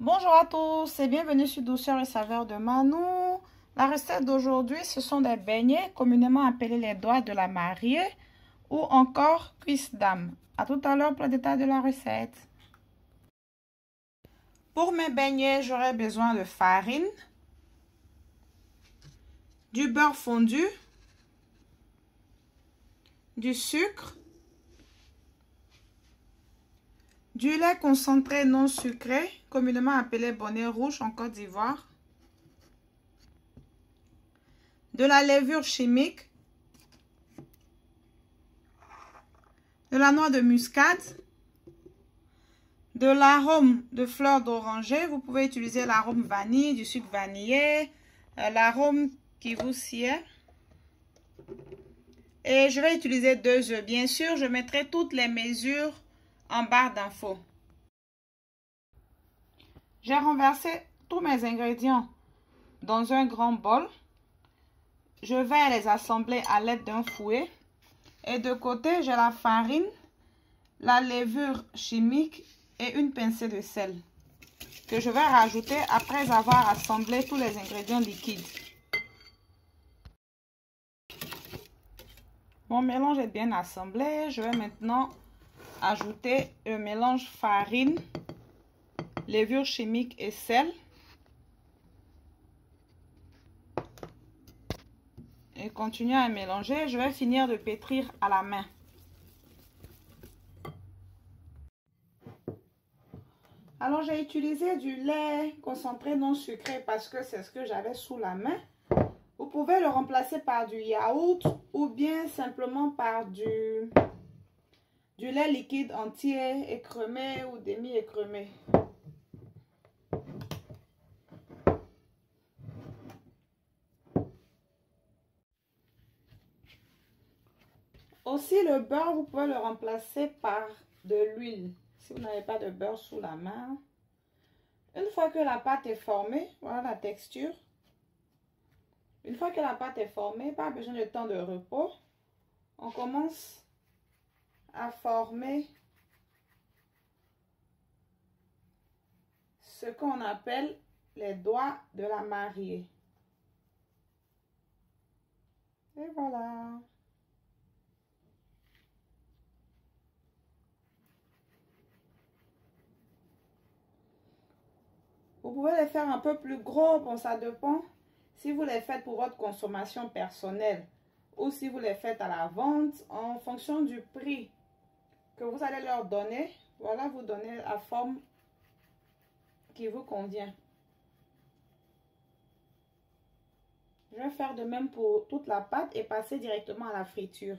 Bonjour à tous et bienvenue sur Douceur et Saveur de Manou. La recette d'aujourd'hui, ce sont des beignets communément appelés les doigts de la mariée ou encore cuisses d'âme. À tout à l'heure pour le détail de la recette. Pour mes beignets, j'aurai besoin de farine, du beurre fondu, du sucre, du lait concentré non sucré, communément appelé bonnet rouge en Côte d'Ivoire, de la levure chimique, de la noix de muscade, de l'arôme de fleur d'oranger. Vous pouvez utiliser l'arôme vanille, du sucre vanillé, l'arôme qui vous sied. Et je vais utiliser 2 œufs. Bien sûr, je mettrai toutes les mesures en barre d'infos. J'ai renversé tous mes ingrédients dans un grand bol. Je vais les assembler à l'aide d'un fouet. Et de côté, j'ai la farine, la levure chimique et une pincée de sel que je vais rajouter après avoir assemblé tous les ingrédients liquides. Mon mélange est bien assemblé. Je vais maintenant ajouter le mélange farine, levure chimique et sel. Et continuer à mélanger. Je vais finir de pétrir à la main. Alors, j'ai utilisé du lait concentré non sucré parce que c'est ce que j'avais sous la main. Vous pouvez le remplacer par du yaourt ou bien simplement par du lait liquide entier, écremé ou demi-écremé. Aussi, le beurre, vous pouvez le remplacer par de l'huile. Si vous n'avez pas de beurre sous la main. Une fois que la pâte est formée, voilà la texture. Une fois que la pâte est formée, pas besoin de temps de repos. On commence à former ce qu'on appelle les doigts de la mariée. Et voilà. Vous pouvez les faire un peu plus gros, bon ça dépend. Si vous les faites pour votre consommation personnelle ou si vous les faites à la vente, en fonction du prix que vous allez leur donner, voilà, vous donnez la forme qui vous convient. Je vais faire de même pour toute la pâte et passer directement à la friture.